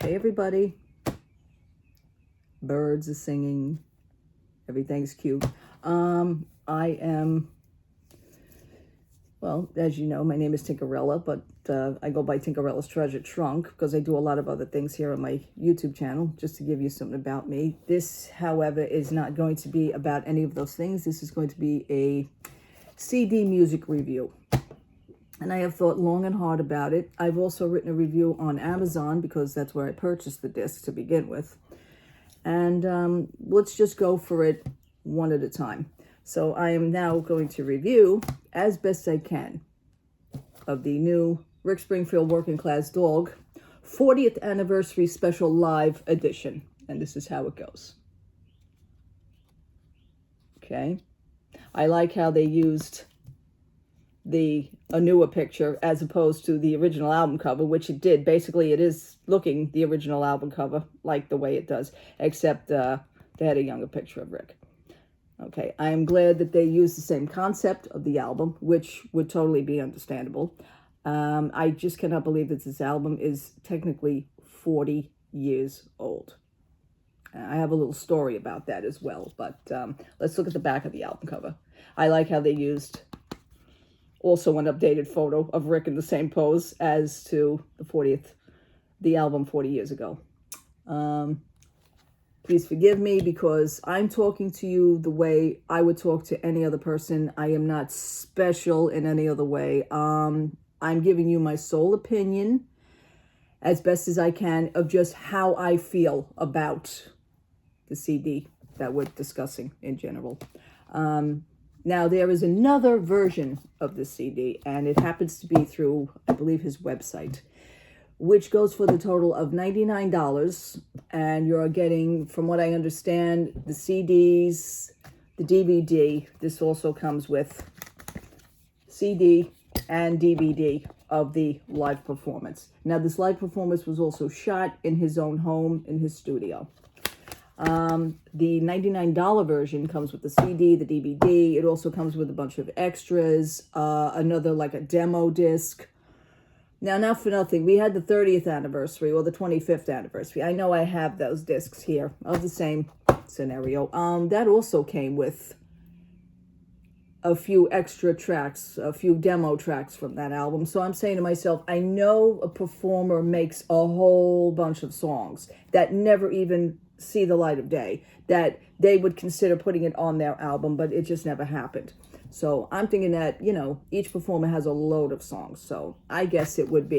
Hey everybody, birds are singing, everything's cute. I am, well, as you know, my name is Tinkerella, but I go by Tinkerella's Treasure Trunk because I do a lot of other things here on my YouTube channel, just to give you something about me. This, however, is not going to be about any of those things. This is going to be a CD music review. And I have thought long and hard about it. I've also written a review on Amazon because that's where I purchased the disc to begin with. And let's just go for it one at a time. So I am now going to review, as best I can, of the new Rick Springfield Working Class Dog 40th Anniversary Special Live Edition. And this is how it goes. Okay. I like how they used a newer picture as opposed to the original album cover, which it did. Basically, it is looking the original album cover, like the way it does, except they had a younger picture of Rick. Okay, I am glad that they used the same concept of the album, which would totally be understandable. I just cannot believe that this album is technically 40 years old. I have a little story about that as well, but let's look at the back of the album cover. I like how they used also an updated photo of Rick in the same pose as to the album 40 years ago. Please forgive me because I'm talking to you the way I would talk to any other person. I am not special in any other way. I'm giving you my sole opinion as best as I can of just how I feel about the CD that we're discussing in general. Now, there is another version of the CD, and it happens to be through, I believe, his website, which goes for the total of $99. And you're getting, from what I understand, the CDs, the DVD. This also comes with CD and DVD of the live performance. Now, this live performance was also shot in his own home, in his studio. The $99 version comes with the CD, the DVD. It also comes with a bunch of extras, another like a demo disc. Now, not for nothing, we had the 30th anniversary or the 25th anniversary. I know I have those discs here of the same scenario. That also came with a few extra tracks, a few demo tracks from that album. So I'm saying to myself, I know a performer makes a whole bunch of songs that never even see the light of day, that they would consider putting it on their album, but it just never happened. So I'm thinking that, you know, each performer has a load of songs. So I guess it would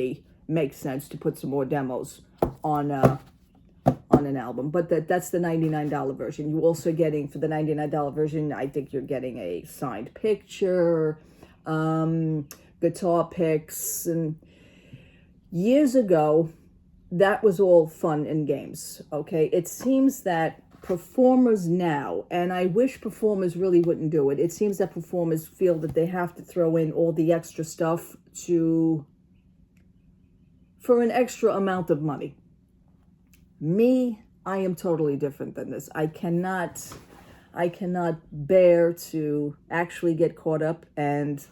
make sense to put some more demos on an album. But that's the $99 version. You're also getting, for the $99 version, I think you're getting a signed picture, guitar picks. And years ago, that was all fun and games, okay? It seems that performers now, and I wish performers really wouldn't do it, it seems that performers feel that they have to throw in all the extra stuff for an extra amount of money. Me, I am totally different than this. I cannot bear to actually get caught up and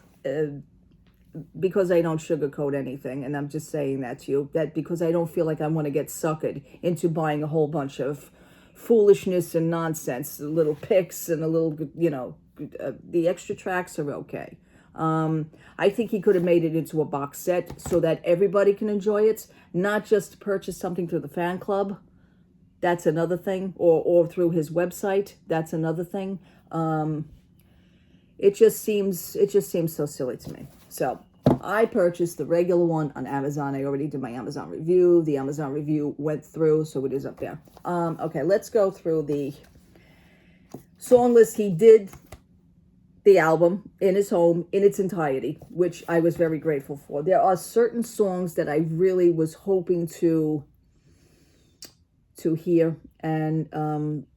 because I don't sugarcoat anything, and I'm just saying that to you, that because I don't feel like I want to get suckered into buying a whole bunch of foolishness and nonsense, little picks and a little, you know, the extra tracks are okay. I think he could have made it into a box set so that everybody can enjoy it, not just purchase something through the fan club. That's another thing, or through his website. That's another thing. It just seems so silly to me. So I purchased the regular one on Amazon. I already did my Amazon review. The Amazon review went through, so it is up there. Okay, let's go through the song list. He did the album in his home in its entirety, which I was very grateful for. There are certain songs that I really was hoping to hear, and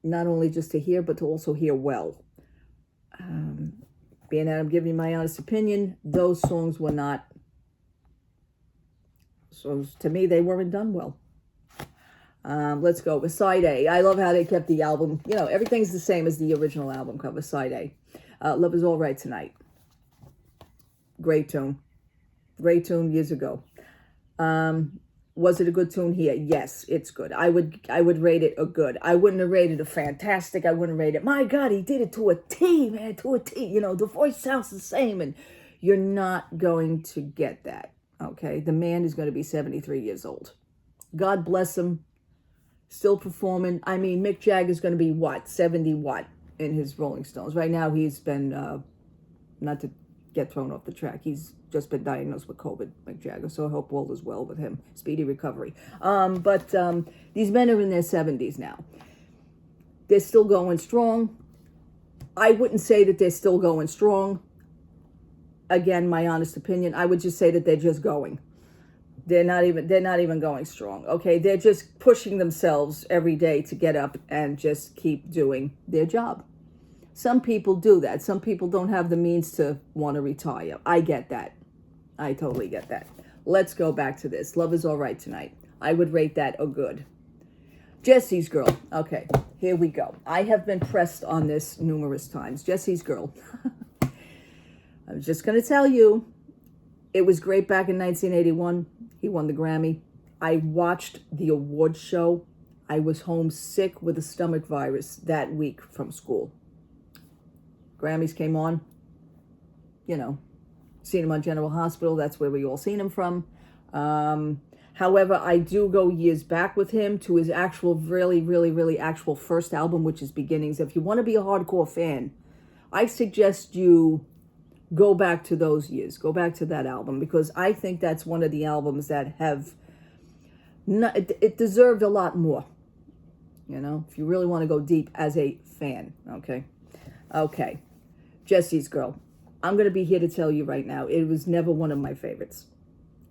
not only just to hear, but to also hear well. Being that I'm giving my honest opinion, those songs were not, so to me, they weren't done well. Let's go with side A. I love how they kept the album, you know, everything's the same as the original album cover, side A. Love Is All Right Tonight. Great tune years ago. Was it a good tune here? Yes, it's good. I would rate it a good. I wouldn't have rated a fantastic. I wouldn't rate it, my God, he did it to a T, man, to a T. You know, the voice sounds the same, and you're not going to get that, okay? The man is going to be 73 years old. God bless him. Still performing. I mean, Mick Jagger's going to be what? 70 what in his Rolling Stones. Right now he's been, not to get thrown off the track, he's just been diagnosed with COVID, Mick Jagger. So I hope all is well with him. Speedy recovery. But these men are in their 70s now. They're still going strong. I wouldn't say that they're still going strong. Again, my honest opinion, I would just say that they're just going. They're not even going strong. Okay, they're just pushing themselves every day to get up and just keep doing their job. Some people do that. Some people don't have the means to want to retire. I get that. I totally get that. Let's go back to this. Love Is All Right Tonight. I would rate that a good. Jesse's Girl. Okay, here we go. I have been pressed on this numerous times. Jesse's Girl. I'm just going to tell you, it was great back in 1981. He won the Grammy. I watched the awards show. I was home sick with a stomach virus that week from school. Grammys came on. You know, seen him on General Hospital. That's where we all seen him from. However, I do go years back with him to his actual, really actual first album, which is Beginnings. If you want to be a hardcore fan, I suggest you go back to those years. Go back to that album, because I think that's one of the albums that have it deserved a lot more. You know, if you really want to go deep as a fan. Okay. Jesse's Girl. I'm going to be here to tell you right now, it was never one of my favorites.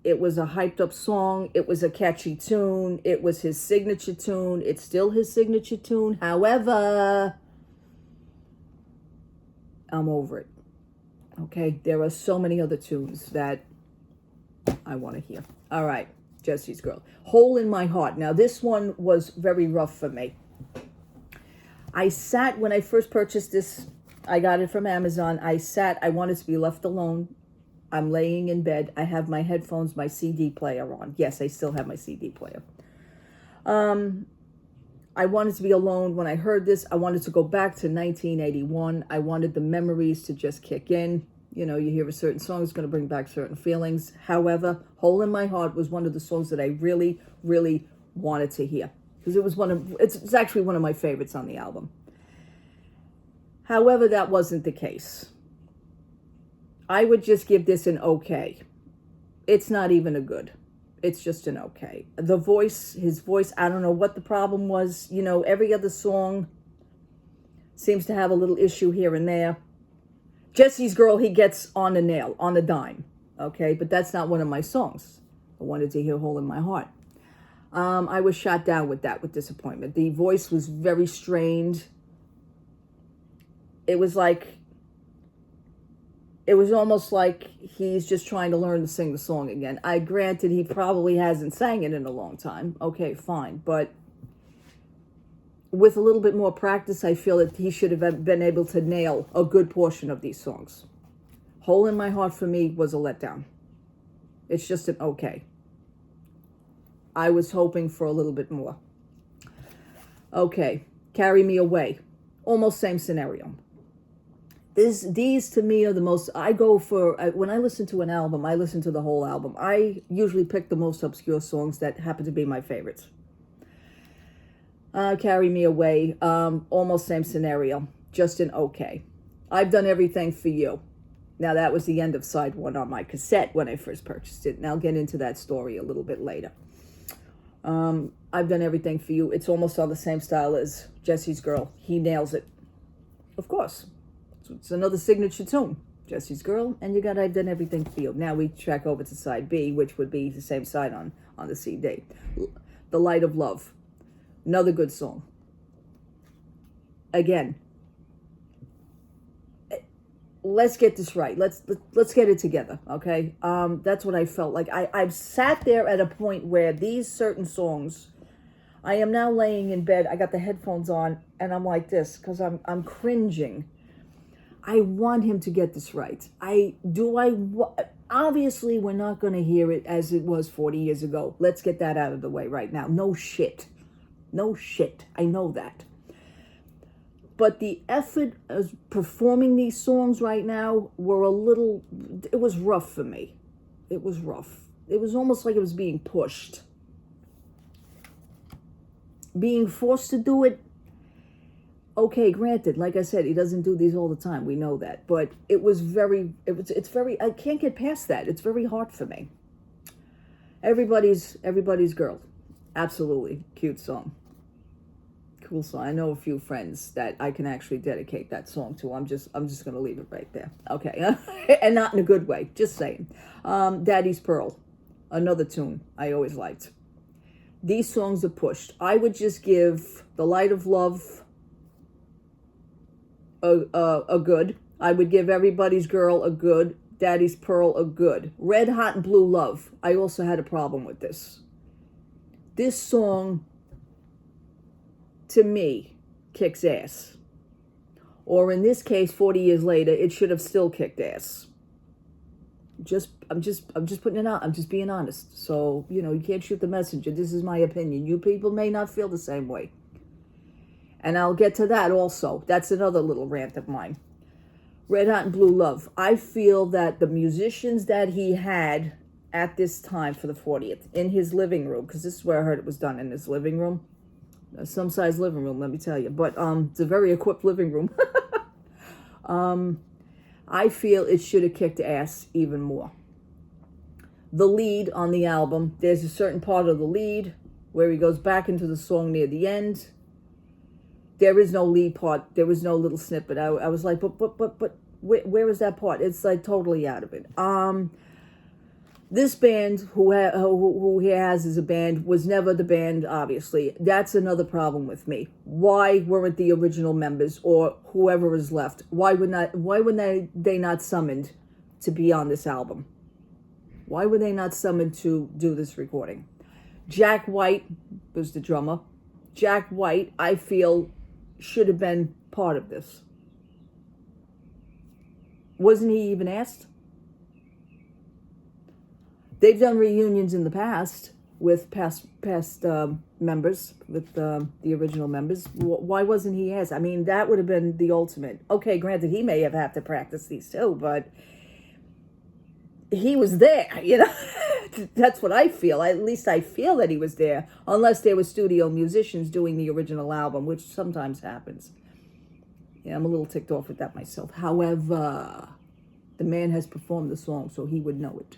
It was a hyped up song. It was a catchy tune. It was his signature tune. It's still his signature tune. However, I'm over it. Okay, there are so many other tunes that I want to hear. All right, Jesse's Girl. Hole in My Heart. Now, this one was very rough for me. I sat, when I first purchased this, I got it from Amazon. I wanted to be left alone. I'm laying in bed. I have my headphones, my CD player on. Yes, I still have my CD player. I wanted to be alone. When I heard this, I wanted to go back to 1981. I wanted the memories to just kick in. You know, you hear a certain song, it's going to bring back certain feelings. However, Hole in My Heart was one of the songs that I really wanted to hear, because it was it's actually one of my favorites on the album. However, that wasn't the case. I would just give this an okay. It's not even a good. It's just an okay. The voice, his voice, I don't know what the problem was. You know, every other song seems to have a little issue here and there. Jesse's Girl, he gets on the nail, on the dime. Okay, but that's not one of my songs. I wanted to hear Hole in My Heart. I was shot down with that, with disappointment. The voice was very strained. It was almost like he's just trying to learn to sing the song again. Granted, he probably hasn't sang it in a long time. Okay, fine. But with a little bit more practice, I feel that he should have been able to nail a good portion of these songs. Hole in My Heart for me was a letdown. It's just an okay. I was hoping for a little bit more. Okay, Carry Me Away. Almost same scenario. These to me are the most, I go for, when I listen to an album, I listen to the whole album. I usually pick the most obscure songs that happen to be my favorites. Carry Me Away, almost same scenario, just an okay. I've Done Everything for You. Now, that was the end of side one on my cassette when I first purchased it, and I'll get into that story a little bit later. I've Done Everything for You. It's almost on the same style as Jesse's Girl. He nails it. Of course. It's another signature tune. Jesse's Girl, and you got I've Done Everything for You. Now we track over to side B, which would be the same side on the CD. The Light of Love. Another good song. Again, let's get this right. Let's get it together, okay? That's what I felt like. I've sat there at a point where these certain songs, I am now laying in bed. I got the headphones on, and I'm like this because I'm cringing. I want him to get this right. Obviously, we're not going to hear it as it was 40 years ago. Let's get that out of the way right now. No shit. No shit. I know that. But the effort of performing these songs right now were it was rough for me. It was rough. It was almost like it was being pushed. Being forced to do it, okay, granted, like I said, he doesn't do these all the time. We know that. But it's very, I can't get past that. It's very hard for me. Everybody's Girl. Absolutely. Cute song. Cool song. I know a few friends that I can actually dedicate that song to. I'm just going to leave it right there. Okay. And not in a good way. Just saying. Daddy's Pearl. Another tune I always liked. These songs are pushed. I would just give The Light of Love a good. I would give Everybody's Girl a good. Daddy's Pearl a good. Red Hot and Blue Love. I also had a problem with this. This song, to me, kicks ass. Or in this case, 40 years later, it should have still kicked ass. I'm just putting it out. I'm just being honest. So, you can't shoot the messenger. This is my opinion. You people may not feel the same way. And I'll get to that also. That's another little rant of mine. Red Hot and Blue Love. I feel that the musicians that he had at this time for the 40th, in his living room, because this is where I heard it was done, in his living room. Some size living room, let me tell you. But it's a very equipped living room. I feel it should have kicked ass even more. The lead on the album, there's a certain part of the lead where he goes back into the song near the end. There is no lead part. There was no little snippet. I was like, but where is that part? It's like totally out of it. This band, who he has as a band, was never the band, obviously. That's another problem with me. Why weren't the original members, or whoever is left, why were they not summoned to be on this album? Why were they not summoned to do this recording? Jack White was the drummer. Jack White, I feel, should have been part of this. Wasn't he even asked? They've done reunions in the past with past members, with the original members. Why wasn't he asked? I mean, that would have been the ultimate. Okay, granted, he may have had to practice these too, but he was there, That's what I feel. At least I feel that he was there, unless there were studio musicians doing the original album, which sometimes happens. Yeah, I'm a little ticked off with that myself. However, the man has performed the song, so he would know it.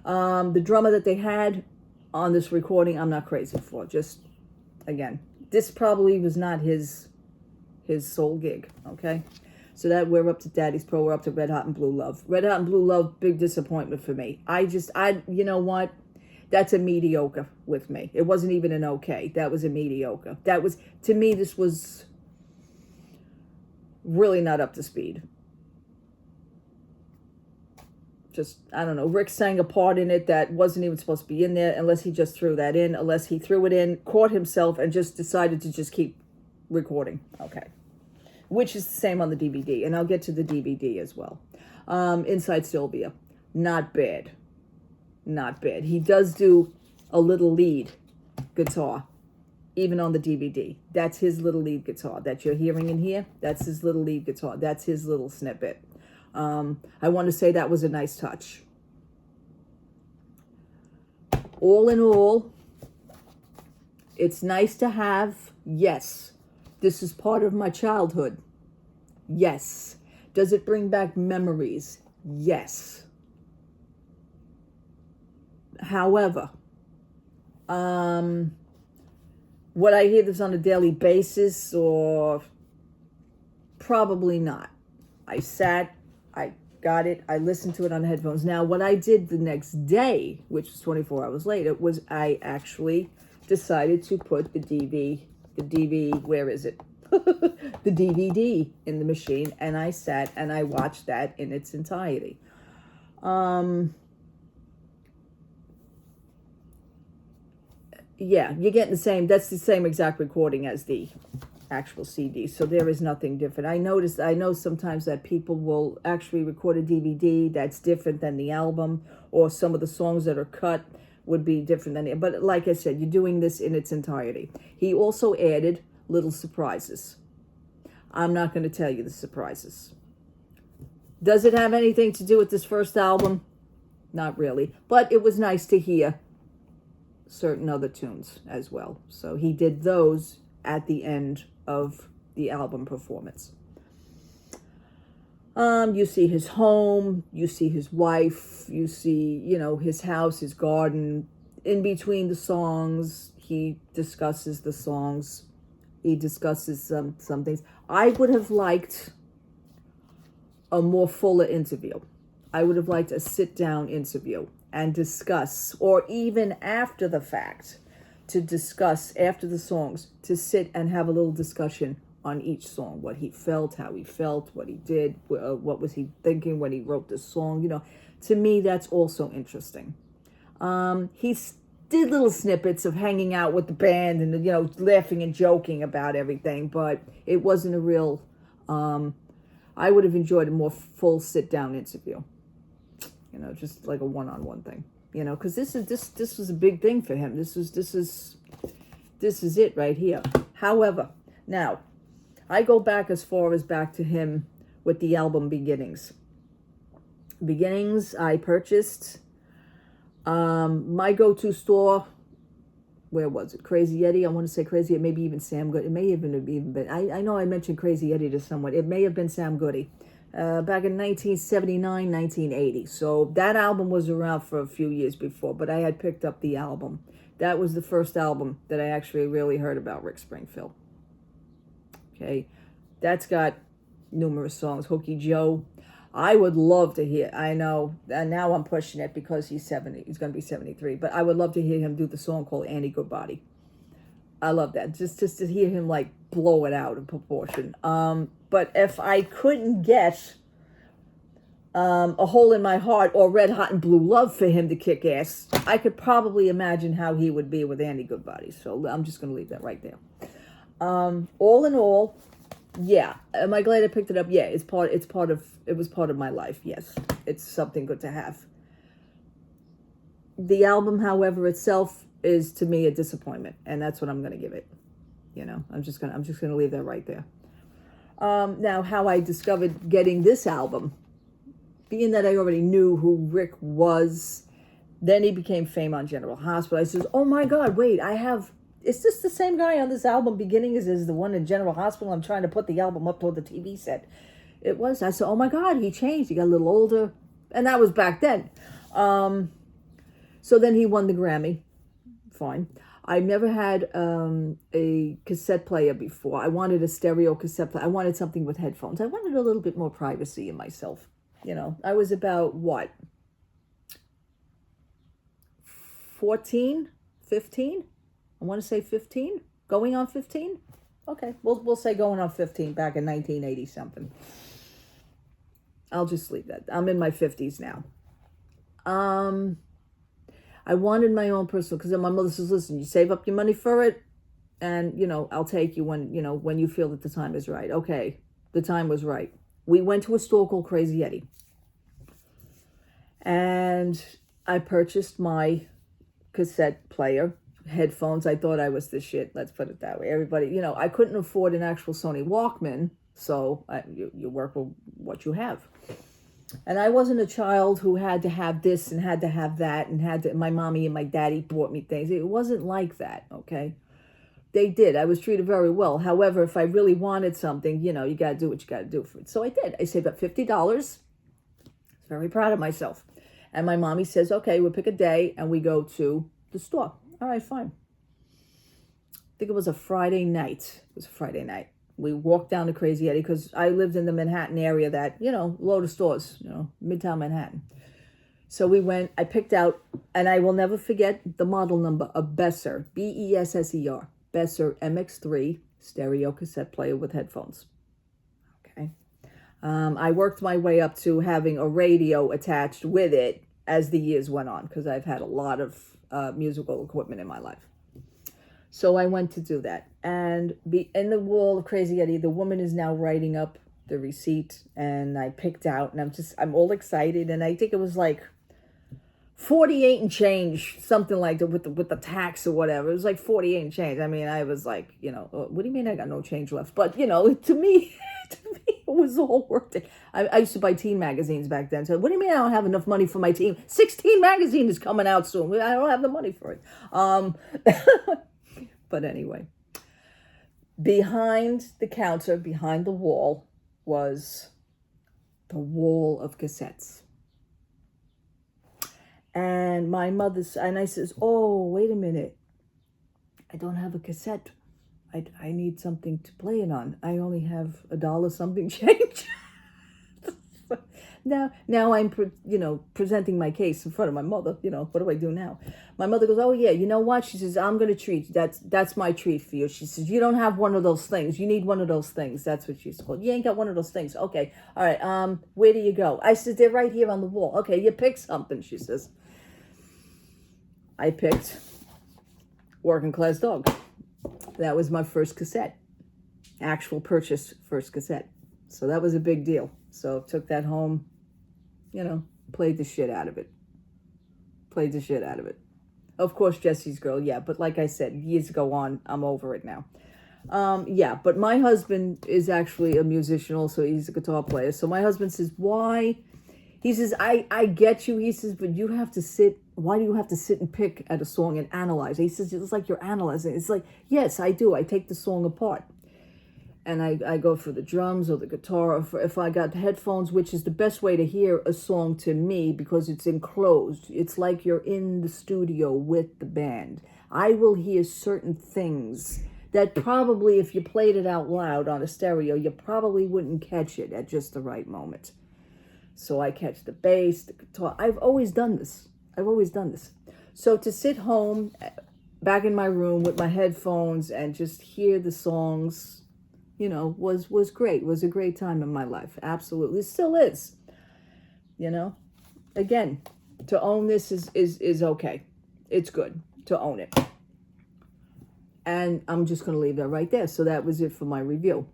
The drummer that they had on this recording, I'm not crazy for. Just, again, this probably was not his soul gig, okay? So that we're up to Daddy's Pro, we're up to Red Hot and Blue Love. Red Hot and Blue Love, big disappointment for me. You know what? That's a mediocre with me. It wasn't even an okay. That was a mediocre. To me, this was really not up to speed. Just, I don't know, Rick sang a part in it that wasn't even supposed to be in there, unless he just threw that in, unless he threw it in, caught himself, and just decided to just keep recording. Okay. Which is the same on the DVD, and I'll get to the DVD as well. Inside Sylvia. Not bad. Not bad. He does do a little lead guitar, even on the DVD. That's his little lead guitar that you're hearing in here. That's his little lead guitar. That's his little snippet. I want to say that was a nice touch. All in all, it's nice to have. Yes, this is part of my childhood. Yes. Does it bring back memories? Yes. However, would I hear this on a daily basis, or probably not? I got it. I listened to it on headphones. Now, what I did the next day, which was 24 hours later, was I actually decided to put the where is it? The DVD in the machine, and I sat and I watched that in its entirety. Yeah, you're getting that's the same exact recording as the actual CD. So there is nothing different. I know sometimes that people will actually record a DVD that's different than the album, or some of the songs that are cut would be different than it. But like I said, you're doing this in its entirety. He also added little surprises. I'm not going to tell you the surprises. Does it have anything to do with this first album? Not really. But it was nice to hear certain other tunes as well. So he did those at the end of the album performance. You see his home, you see his wife, you see, his house, his garden. In between the songs, he discusses the songs. He discusses some things. I would have liked a more fuller interview. I would have liked a sit-down interview and discuss, or even after the fact, to discuss after the songs, to sit and have a little discussion on each song, what he felt, how he felt, what he did, what was he thinking when he wrote the song. To me, that's also interesting. He did little snippets of hanging out with the band and, laughing and joking about everything, but it wasn't a real, I would have enjoyed a more full sit-down interview, just like a one-on-one thing, because this was a big thing for him. This is it right here. However, now, I go back as far as back to him with the album Beginnings. Beginnings, I purchased. My go-to store, where was it? Crazy Eddie. I want to say Crazy Eddie, maybe even Sam Goody. It may even have been. I know I mentioned Crazy Eddie to someone. It may have been Sam Goody. Back in 1979, 1980. So that album was around for a few years before, but I had picked up the album. That was the first album that I actually really heard about Rick Springfield. Okay, that's got numerous songs. Hooky Joe. I would love to hear, I know, and now I'm pushing it because he's 70. He's going to be 73. But I would love to hear him do the song called Annie Goodbody. I love that. Just to hear him, blow it out of proportion. But if I couldn't get A Hole in My Heart or Red Hot and Blue Love for him to kick ass, I could probably imagine how he would be with Annie Goodbody. So I'm just going to leave that right there. All in all, yeah. Am I glad I picked it up? Yeah, it was part of my life. Yes, it's something good to have. The album, however, itself is to me a disappointment, and that's what I'm going to give it. I'm just going to leave that right there. Now, how I discovered getting this album, being that I already knew who Rick was, then he became famous on General Hospital. I says, oh my God, wait, is this the same guy on this album Beginnings as the one in General Hospital? I'm trying to put the album up toward the TV set. It was. I said, oh my God, he changed. He got a little older. And that was back then. So then he won the Grammy. Fine. I never had a cassette player before. I wanted a stereo cassette player. I wanted something with headphones. I wanted a little bit more privacy in myself. I was about, 14, 15? I want to say 15, going on 15. Okay, we'll say going on 15 back in 1980 something. I'll just leave that. I'm in my 50s now. I wanted my own personal, because my mother says, listen, you save up your money for it, and, I'll take you when you feel that the time is right. Okay, the time was right. We went to a store called Crazy Eddie, and I purchased my cassette player, headphones. I thought I was the shit. Let's put it that way. Everybody, I couldn't afford an actual Sony Walkman, so you work with what you have. And I wasn't a child who had to have this and had to have that and my mommy and my daddy bought me things. It wasn't like that, okay? They did. I was treated very well. However, if I really wanted something, you got to do what you got to do for it. So I did. I saved up $50. I was very proud of myself. And my mommy says, okay, we'll pick a day and we go to the store. All right, fine. I think it was a Friday night. We walked down to Crazy Eddie because I lived in the Manhattan area that, load of stores, Midtown Manhattan. So we went, I picked out, and I will never forget the model number, a Besser, Besser, Besser MX3 stereo cassette player with headphones. Okay. I worked my way up to having a radio attached with it as the years went on, because I've had a lot of musical equipment in my life. So I went to do that. And in the wall of Crazy Eddie, the woman is now writing up the receipt, and I picked out, and I'm all excited. And I think it was like 48 and change, something like that, with the tax or whatever. It was like 48 and change. I mean, I was like, what do you mean I got no change left? But, to me, it was all worth it. I used to buy teen magazines back then. So what do you mean I don't have enough money for my teen? 16 magazine is coming out soon. I don't have the money for it. But anyway, behind the counter, behind the wall, was the wall of cassettes. And I says, oh, wait a minute. I don't have a cassette. I need something to play it on. I only have $1 something change. Now I'm, presenting my case in front of my mother. What do I do now? My mother goes, oh yeah, you know what? She says, I'm going to treat you. That's my treat for you. She says, you don't have one of those things. You need one of those things. That's what she's called. You ain't got one of those things. Okay. All right. Where do you go? I said, they're right here on the wall. Okay. You pick something. She says. I picked Working Class Dog. That was my first cassette. Actual purchase first cassette. So that was a big deal. So took that home, played the shit out of it. Of course, Jesse's Girl, yeah. But like I said, years ago on, I'm over it now. Yeah, but my husband is actually a musician also. He's a guitar player. So my husband says, why? He says, I get you. He says, but why do you have to sit and pick at a song and analyze? He says, it's like you're analyzing. It's like, yes, I do. I take the song apart. And I go for the drums or the guitar, or if I got headphones, which is the best way to hear a song to me because it's enclosed. It's like you're in the studio with the band. I will hear certain things that probably if you played it out loud on a stereo, you probably wouldn't catch it at just the right moment. So I catch the bass, the guitar. I've always done this. So to sit home, back in my room with my headphones and just hear the songs, was great. It was a great time in my life. Absolutely. It still is. Again, to own this is okay. It's good to own it. And I'm just going to leave that right there. So that was it for my review.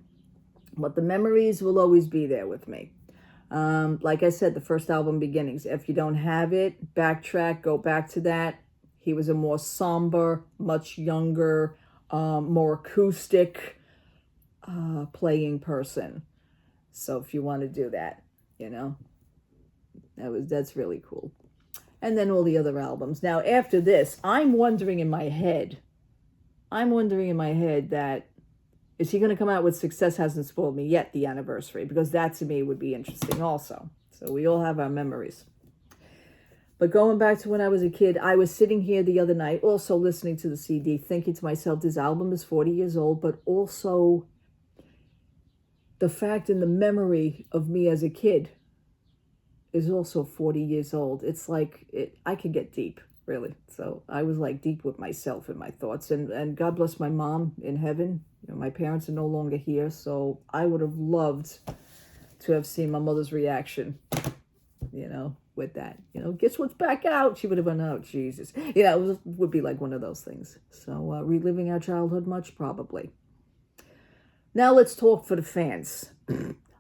But the memories will always be there with me. Like I said, the first album, Beginnings. If you don't have it, backtrack, go back to that. He was a more somber, much younger, more acoustic playing person. So if you want to do that, that's really cool. And then all the other albums. Now after this, I'm wondering in my head that is he going to come out with Success Hasn't Spoiled Me Yet, the anniversary? Because that to me would be interesting also. So we all have our memories. But going back to when I was a kid, I was sitting here the other night also listening to the CD, thinking to myself, this album is 40 years old, but also the fact and the memory of me as a kid is also 40 years old. It's like, I could get deep, really. So I was like deep with myself and my thoughts. And God bless my mom in heaven. My parents are no longer here. So I would have loved to have seen my mother's reaction, with that. Guess what's back out? She would have gone, oh, Jesus. It would be like one of those things. So reliving our childhood much? Probably. Now let's talk for the fans.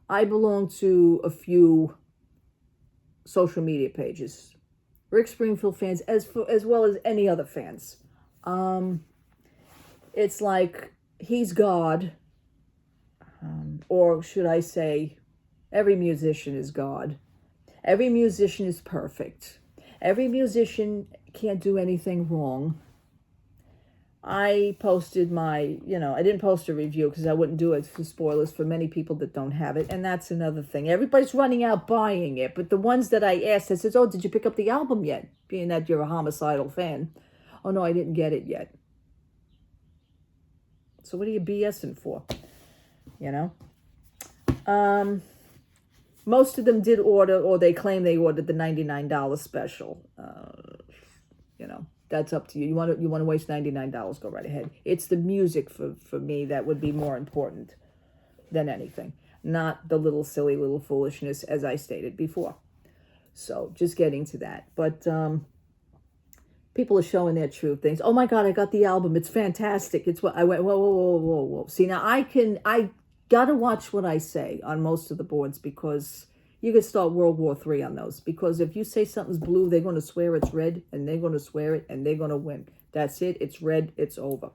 I belong to a few social media pages. Rick Springfield fans, as well as any other fans. It's like he's God. Or should I say, every musician is God. Every musician is perfect. Every musician can't do anything wrong. I posted I didn't post a review because I wouldn't do it for spoilers for many people that don't have it. And that's another thing. Everybody's running out buying it. But the ones that I asked, I said, oh, did you pick up the album yet? Being that you're a homicidal fan. Oh, no, I didn't get it yet. So what are you BSing for? Most of them did order, or they claim they ordered the $99 special. That's up to you. You want to waste $99, go right ahead. It's the music for me that would be more important than anything. Not the little silly little foolishness, as I stated before. So just getting to that. But People are showing their true things. Oh my God, I got the album. It's fantastic. It's what I went, whoa, whoa, whoa, whoa, whoa. See, now I got to watch what I say on most of the boards, because you could start World War III on those. Because if you say something's blue, they're going to swear it's red, and they're going to swear it, and they're going to win. That's it. It's red. It's over.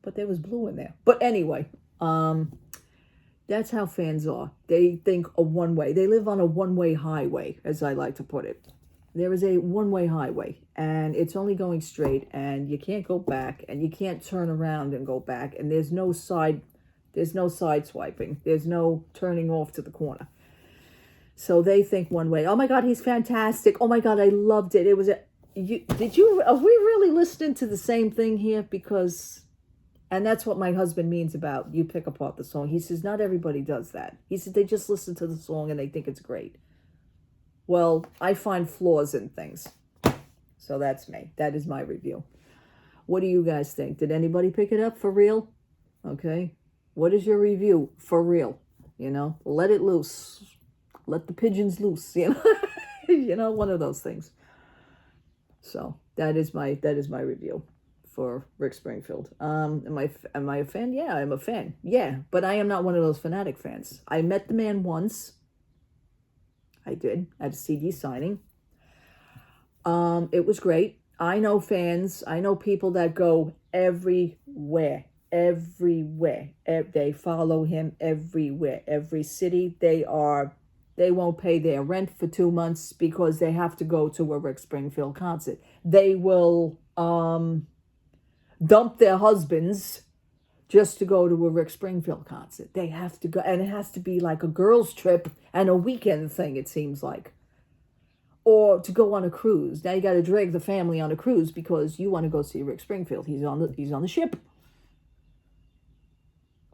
But there was blue in there. But anyway, that's how fans are. They think a one-way. They live on a one-way highway, as I like to put it. There is a one-way highway, and it's only going straight, and you can't go back, and you can't turn around and go back, and there's no side swiping. There's no turning off to the corner. So they think one way. Oh my God, he's fantastic. Oh my God, I loved it. It was are we really listening to the same thing here? Because, and that's what my husband means about you pick apart the song. He says, not everybody does that. He said, they just listen to the song and they think it's great. Well, I find flaws in things. So that's me. That is my review. What do you guys think? Did anybody pick it up for real? Okay. What is your review for real? You know, let it loose. Let the pigeons loose, you know. You know, one of those things. So that is my review for Rick Springfield. Am I a fan? Yeah, I'm a fan. Yeah, but I am not one of those fanatic fans. I met the man once. I did, at a CD signing. It was great. I know fans. I know people that go everywhere. They follow him everywhere. Every city. They won't pay their rent for 2 months because they have to go to a Rick Springfield concert. They will dump their husbands just to go to a Rick Springfield concert. They have to go, and it has to be like a girls' trip and a weekend thing, it seems like. Or to go on a cruise. Now you got to drag the family on a cruise because you want to go see Rick Springfield. He's on the ship.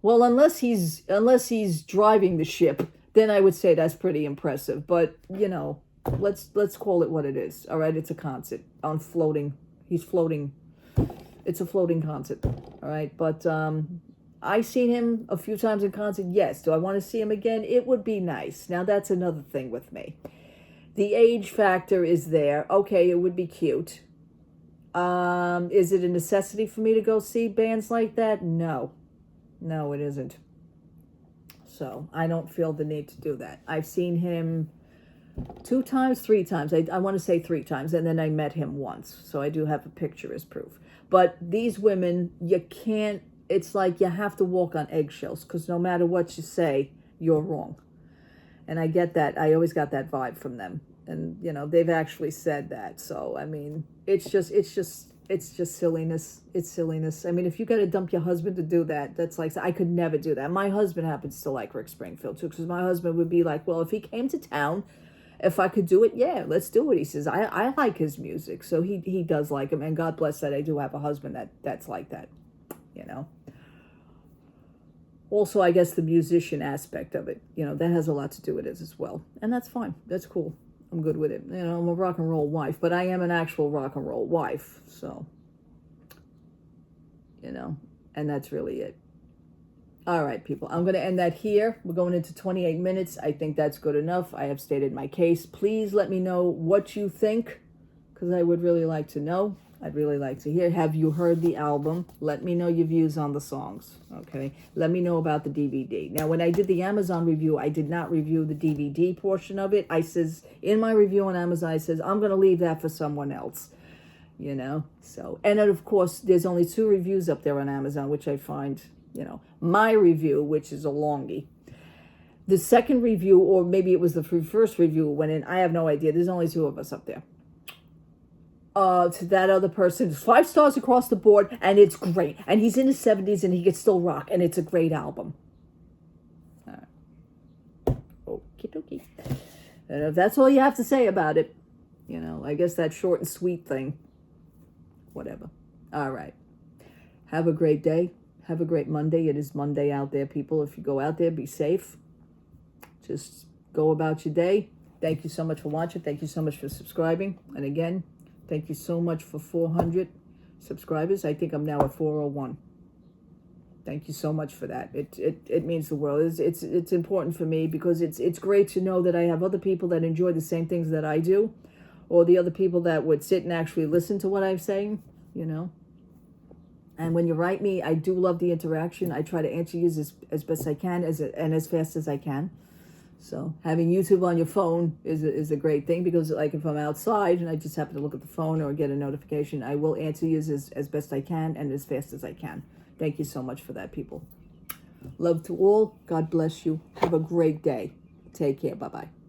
Well, unless he's driving the ship, then I would say that's pretty impressive. But, you know, let's call it what it is. All right, it's a concert on floating. He's floating. It's a floating concert. All right, but I seen him a few times in concert. Yes. Do I want to see him again? It would be nice. Now that's another thing with me. The age factor is there. Okay, it would be cute. Is it a necessity for me to go see bands like that? No, it isn't. So I don't feel the need to do that. I've seen him 2 times, 3 times. I want to say 3 times, and then I met him once. So I do have a picture as proof. But these women, you can't, it's like you have to walk on eggshells, because no matter what you say, you're wrong. And I get that. I always got that vibe from them. And, you know, they've actually said that. So, I mean, it's just silliness. It's silliness. I mean, if you got to dump your husband to do that, that's like, I could never do that. My husband happens to like Rick Springfield too, because my husband would be like, well, if he came to town, if I could do it, yeah, let's do it. He says, I like his music. So he does like him. And God bless that I do have a husband that's like that, you know. Also, I guess the musician aspect of it, you know, that has a lot to do with it as well. And that's fine. That's cool. I'm good with it. You know, I'm a rock and roll wife, but I am an actual rock and roll wife. So, you know, and that's really it. All right, people, I'm going to end that here. We're going into 28 minutes. I think that's good enough. I have stated my case. Please let me know what you think, because I would really like to know. I'd really like to hear. Have you heard the album? Let me know your views on the songs, okay? Let me know about the DVD. Now, when I did the Amazon review, I did not review the DVD portion of it. I says, in my review on Amazon, I says, I'm going to leave that for someone else, you know? So, and then, of course, there's only 2 reviews up there on Amazon, which I find, you know, my review, which is a longie. The second review, or maybe it was the first review went in, I have no idea. There's only 2 of us up there. To that other person, 5 stars across the board, and it's great. And he's in his 70s, and he can still rock, and it's a great album. All right. Okie dokie. And if that's all you have to say about it, you know, I guess that short and sweet thing. Whatever. All right. Have a great day. Have a great Monday. It is Monday out there, people. If you go out there, be safe. Just go about your day. Thank you so much for watching. Thank you so much for subscribing. And again, thank you so much for 400 subscribers. I think I'm now at 401. Thank you so much for that. It means the world. It's important for me, because it's great to know that I have other people that enjoy the same things that I do, or the other people that would sit and actually listen to what I'm saying, you know. And when you write me, I do love the interaction. I try to answer you as best I can and as fast as I can. So having YouTube on your phone is a great thing, because like if I'm outside and I just happen to look at the phone or get a notification, I will answer you as best I can and as fast as I can. Thank you so much for that, people. Love to all. God bless you. Have a great day. Take care. Bye-bye.